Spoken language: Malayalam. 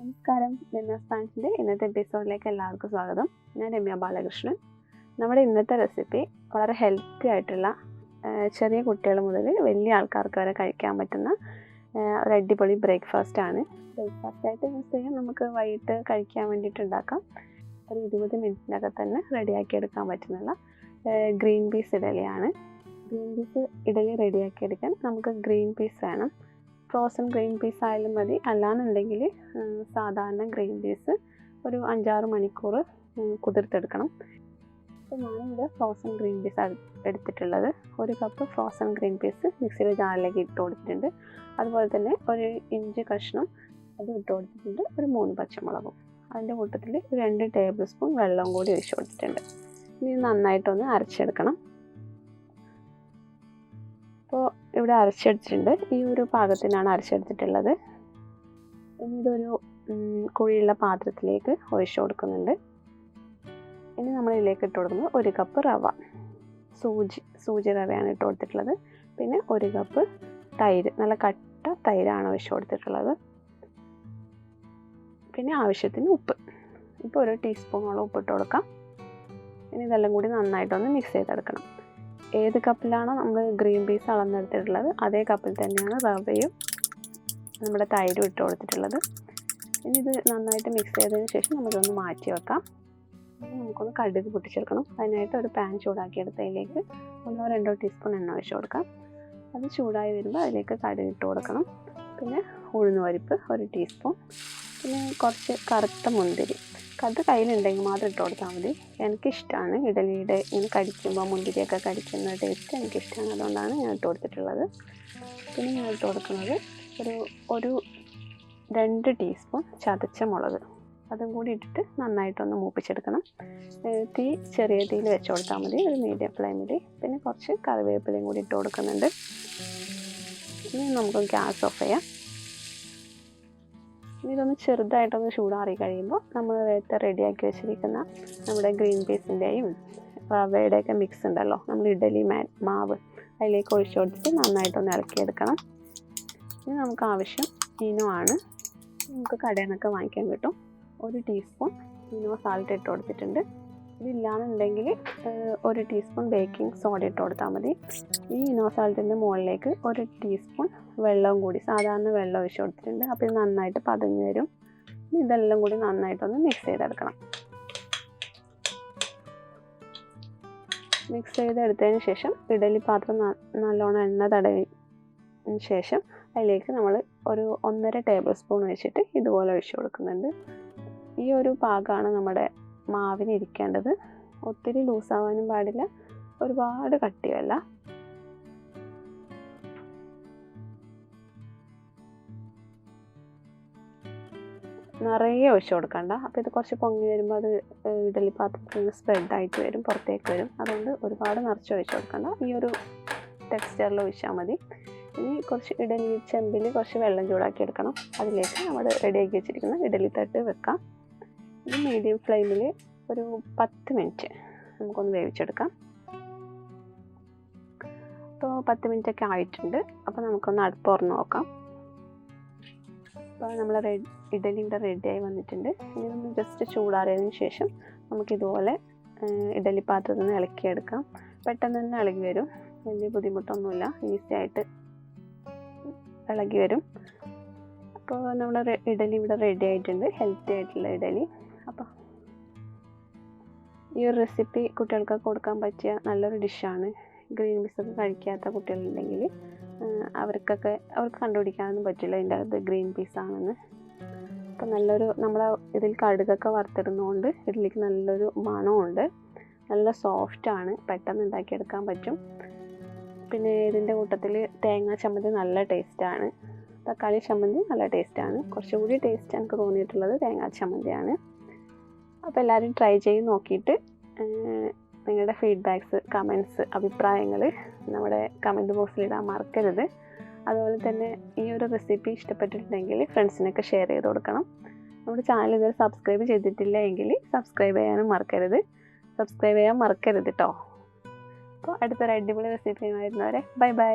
നമസ്കാരം. ഡിന്നർ ഇന്നത്തെ എപ്പിസോഡിലേക്ക് എല്ലാവർക്കും സ്വാഗതം. ഞാൻ രമ്യ ബാലകൃഷ്ണൻ. നമ്മുടെ ഇന്നത്തെ റെസിപ്പി വളരെ ഹെൽത്തി ആയിട്ടുള്ള ചെറിയ കുട്ടികൾ മുതൽ വലിയ ആൾക്കാർക്ക് വരെ കഴിക്കാൻ പറ്റുന്ന ഒരു അടിപൊളി ബ്രേക്ക്ഫാസ്റ്റ് ആയിട്ട് യൂസ് ചെയ്യാൻ. നമുക്ക് വൈകിട്ട് കഴിക്കാൻ വേണ്ടിയിട്ട് ഉണ്ടാക്കാം. ഒരു 20 മിനിറ്റിനകം തന്നെ റെഡിയാക്കി എടുക്കാൻ പറ്റുന്ന ഗ്രീൻ പീസ് ഇഡലിയാണ്. ഗ്രീൻ പീസ് ഇഡലി റെഡിയാക്കി എടുക്കാൻ നമുക്ക് ഗ്രീൻ പീസ് വേണം. ഫ്രോസൺ ഗ്രീൻ പീസ് ആയാലും മതി, അല്ലാന്നുണ്ടെങ്കിൽ സാധാരണ ഗ്രീൻ പീസ് ഒരു 5-6 മണിക്കൂർ കുതിർത്തെടുക്കണം. അപ്പോൾ ഞാനിവിടെ ഫ്രോസൺ ഗ്രീൻ പീസ് എടുത്തിട്ടുള്ളത്. 1 കപ്പ് ഫ്രോസൺ ഗ്രീൻ പീസ് മിക്സിയുടെ ജാറിലേക്ക് ഇട്ട് കൊടുത്തിട്ടുണ്ട്. അതുപോലെ തന്നെ 1 ഇഞ്ച് കഷ്ണം അത് ഇട്ട് കൊടുത്തിട്ടുണ്ട്. ഒരു 3 പച്ചമുളകും. അതിൻ്റെ കൂട്ടത്തിൽ 2 ടേബിൾ സ്പൂൺ വെള്ളം കൂടി ഒഴിച്ച് കൊടുത്തിട്ടുണ്ട്. ഇനി നന്നായിട്ടൊന്ന് അരച്ചെടുക്കണം. അപ്പോൾ ഇവിടെ അരച്ചെടുത്തിട്ടുണ്ട്. ഈ ഒരു പാകത്തിനാണ് അരച്ചെടുത്തിട്ടുള്ളത്. ഇനി ഇതൊരു കുഴിയുള്ള പാത്രത്തിലേക്ക് ഒഴിച്ചു കൊടുക്കുന്നുണ്ട്. ഇനി നമ്മൾ ഇതിലേക്ക് ഇട്ട് കൊടുക്കുന്നത് 1 കപ്പ് റവ, സൂജി റവയാണ് ഇട്ട് കൊടുത്തിട്ടുള്ളത്. പിന്നെ 1 കപ്പ് തൈര്, നല്ല കട്ട തൈരാണ് ഒഴിച്ചു കൊടുത്തിട്ടുള്ളത്. പിന്നെ ആവശ്യത്തിന് ഉപ്പ്. ഇപ്പോൾ 1 ടീസ്പൂണോളം ഉപ്പിട്ട് കൊടുക്കാം. ഇനി ഇതെല്ലാം കൂടി നന്നായിട്ടൊന്ന് മിക്സ് ചെയ്തെടുക്കണം. ഏത് കപ്പിലാണോ നമ്മൾ ഗ്രീൻ പീസ് അളന്നെടുത്തിട്ടുള്ളത് അതേ കപ്പിൽ തന്നെയാണ് റവയും നമ്മുടെ തൈരും ഇട്ട് കൊടുത്തിട്ടുള്ളത്. ഇനി ഇത് നന്നായിട്ട് മിക്സ് ചെയ്തതിന് ശേഷം നമുക്കൊന്ന് മാറ്റി വെക്കാം. നമുക്കൊന്ന് കടുക് പൊട്ടിച്ചെടുക്കണം. അതിനായിട്ട് ഒരു പാൻ ചൂടാക്കിയെടുത്തതിലേക്ക് 1-2 ടീസ്പൂൺ എണ്ണ ഒഴിച്ച് കൊടുക്കാം. അത് ചൂടായി വരുമ്പോൾ അതിലേക്ക് കടുക് ഇട്ട് കൊടുക്കണം. പിന്നെ ഉഴുന്നുപരിപ്പ് 1 ടീസ്പൂൺ, പിന്നെ കുറച്ച് കറുത്ത മുന്തിരി. അത് കയ്യിലുണ്ടെങ്കിൽ മാത്രം ഇട്ട് കൊടുത്താൽ മതി. എനിക്കിഷ്ടമാണ് ഇഡലിയുടെ ഇങ്ങനെ കടിക്കുമ്പോൾ മുന്തിരിയൊക്കെ കടിക്കുന്ന ടേസ്റ്റ് എനിക്കിഷ്ടമാണ്, അതുകൊണ്ടാണ് ഞാൻ ഇട്ട് കൊടുത്തിട്ടുള്ളത്. പിന്നെ ഞാൻ ഇട്ട് കൊടുക്കുന്നത് ഒരു 2 ടീസ്പൂൺ ചതച്ച മുളക്, അതും കൂടി ഇട്ടിട്ട് നന്നായിട്ടൊന്ന് മൂപ്പിച്ചെടുക്കണം. തീ ചെറിയ തീയിൽ വെച്ച് കൊടുത്താൽ മതി, ഒരു മീഡിയം ഫ്ലെയിമിൽ. പിന്നെ കുറച്ച് കറിവേപ്പിലയും കൂടി ഇട്ട് കൊടുക്കുന്നുണ്ട്. ഇനി നമുക്ക് ഗ്യാസ് ഓഫ് ചെയ്യാം. ഇതൊന്ന് ചെറുതായിട്ടൊന്ന് ചൂടാറി കഴിയുമ്പോൾ നമ്മൾ നേരത്തെ റെഡിയാക്കി വെച്ചിരിക്കുന്ന നമ്മുടെ ഗ്രീൻ പീസിൻ്റെയും റവയുടെയൊക്കെ മിക്സ് ഉണ്ടല്ലോ, നമ്മൾ ഇഡലി മാവ് അതിലേക്ക് ഒഴിച്ചു കൊടുത്തിട്ട് നന്നായിട്ടൊന്ന് ഇളക്കിയെടുക്കണം. ഇനി നമുക്ക് ആവശ്യം ഇനോ ആണ്. നമുക്ക് കടയിൽ നിന്നൊക്കെ വാങ്ങിക്കാൻ കിട്ടും. 1 ടീസ്പൂൺ ഇനോ സാൾട്ട് ഇട്ട് കൊടുത്തിട്ടുണ്ട്. ഇതില്ലാന്നുണ്ടെങ്കിൽ 1 ടീസ്പൂൺ ബേക്കിംഗ് സോഡ ഇട്ട് കൊടുത്താൽ മതി. ഈ ഇനോ സാൾട്ടിൻ്റെ മുകളിലേക്ക് 1 ടീസ്പൂൺ വെള്ളവും കൂടി, സാധാരണ വെള്ളം ഒഴിച്ച് കൊടുത്തിട്ടുണ്ട്. അപ്പോൾ ഇത് നന്നായിട്ട് പതഞ്ഞ് വരും. ഇതെല്ലാം കൂടി നന്നായിട്ടൊന്ന് മിക്സ് ചെയ്തെടുക്കണം. മിക്സ് ചെയ്തെടുത്തതിന് ശേഷം ഇഡലി പാത്രം നല്ലോണം എണ്ണ തടവിന് ശേഷം അതിലേക്ക് നമ്മൾ ഒരു 1.5 ടേബിൾ സ്പൂൺ വെച്ചിട്ട് ഇതുപോലെ ഒഴിച്ച് കൊടുക്കുന്നുണ്ട്. ഈ ഒരു പാകമാണ് നമ്മുടെ മാവിന് ഇരിക്കേണ്ടത്. ഒത്തിരി ലൂസാവാനും പാടില്ല, ഒരുപാട് കട്ടിയല്ല. നിറയെ ഒഴിച്ചു കൊടുക്കണ്ട. അപ്പോൾ ഇത് കുറച്ച് പൊങ്ങി വരുമ്പോൾ അത് ഇഡലി പാത്രത്തിൽ നിന്ന് സ്പ്രെഡായിട്ട് വരും, പുറത്തേക്ക് വരും. അതുകൊണ്ട് ഒരുപാട് നിറച്ച് ഒഴിച്ചു കൊടുക്കണ്ട. ഈ ഒരു ടെക്സ്ചറിൽ ഒഴിച്ചാൽ മതി. ഇനി കുറച്ച് ഇഡലി ചെമ്പിൽ കുറച്ച് വെള്ളം ചൂടാക്കി എടുക്കണം. അതിലേക്ക് നമ്മൾ റെഡിയാക്കി വെച്ചിരിക്കുന്ന ഇഡലി തട്ട് വെക്കാം. ഇത് മീഡിയം ഫ്ലെയിമിൽ ഒരു 10 മിനിറ്റ് നമുക്കൊന്ന് വേവിച്ചെടുക്കാം. അപ്പോൾ 10 മിനിറ്റൊക്കെ ആയിട്ടുണ്ട്. അപ്പോൾ നമുക്കൊന്ന് അടുപ്പ് തുറന്ന് നോക്കാം. അപ്പോൾ നമ്മൾ ഇഡലി ഇവിടെ റെഡിയായി വന്നിട്ടുണ്ട്. ഇനി നമ്മൾ ജസ്റ്റ് ചൂടാറിയതിന് ശേഷം നമുക്കിതുപോലെ ഇഡലി പാത്രത്തിൽ നിന്ന് ഇളക്കിയെടുക്കാം. പെട്ടെന്ന് തന്നെ ഇളകി വരും, വലിയ ബുദ്ധിമുട്ടൊന്നുമില്ല, ഈസി ആയിട്ട് ഇളകി വരും. അപ്പോൾ നമ്മൾ ഇഡലി ഇവിടെ റെഡി ആയിട്ടുണ്ട്, ഹെൽത്തി ആയിട്ടുള്ള ഇഡലി. അപ്പോൾ ഈ ഒരു റെസിപ്പി കുട്ടികൾക്ക് കൊടുക്കാൻ പറ്റിയ നല്ലൊരു ഡിഷാണ്. ഗ്രീൻ പീസൊക്കെ കഴിക്കാത്ത കുട്ടികളുണ്ടെങ്കിൽ അവർക്ക് കണ്ടുപിടിക്കാനൊന്നും പറ്റില്ല ഇതിൻ്റെ അകത്ത് ഗ്രീൻ പീസാണെന്ന്. അപ്പോൾ നമ്മൾ ഇതിൽ കടുകൊക്കെ വറുത്തിടുന്നതുകൊണ്ട് ഇഡ്ഡലിക്ക് നല്ലൊരു മണമുണ്ട്, നല്ല സോഫ്റ്റാണ്, പെട്ടെന്ന് ഉണ്ടാക്കിയെടുക്കാൻ പറ്റും. പിന്നെ ഇതിൻ്റെ കൂട്ടത്തിൽ തേങ്ങാ ചമ്മന്തി നല്ല ടേസ്റ്റാണ്, തക്കാളി ചമ്മന്തി നല്ല ടേസ്റ്റാണ്. കുറച്ചുകൂടി ടേസ്റ്റ് എനിക്ക് തോന്നിയിട്ടുള്ളത് തേങ്ങാ ചമ്മന്തിയാണ്. അപ്പോൾ എല്ലാവരും ട്രൈ ചെയ്ത് നോക്കിയിട്ട് നിങ്ങളുടെ ഫീഡ്ബാക്ക്സ്, കമൻറ്റ്സ്, അഭിപ്രായങ്ങൾ നമ്മുടെ കമൻറ്റ് ബോക്സിൽ ഇടാൻ മറക്കരുത്. അതുപോലെ തന്നെ ഈ ഒരു റെസിപ്പി ഇഷ്ടപ്പെട്ടിട്ടുണ്ടെങ്കിൽ ഫ്രണ്ട്സിനൊക്കെ ഷെയർ ചെയ്ത് കൊടുക്കണം. നമ്മുടെ ചാനൽ ഇതുവരെ സബ്സ്ക്രൈബ് ചെയ്തിട്ടില്ല എങ്കിൽ സബ്സ്ക്രൈബ് ചെയ്യാൻ മറക്കരുത് കേട്ടോ. അപ്പോൾ അടുത്തൊരു അടിപൊളി റെസിപ്പിയുമായി വരുന്നവരെ ബൈ ബൈ.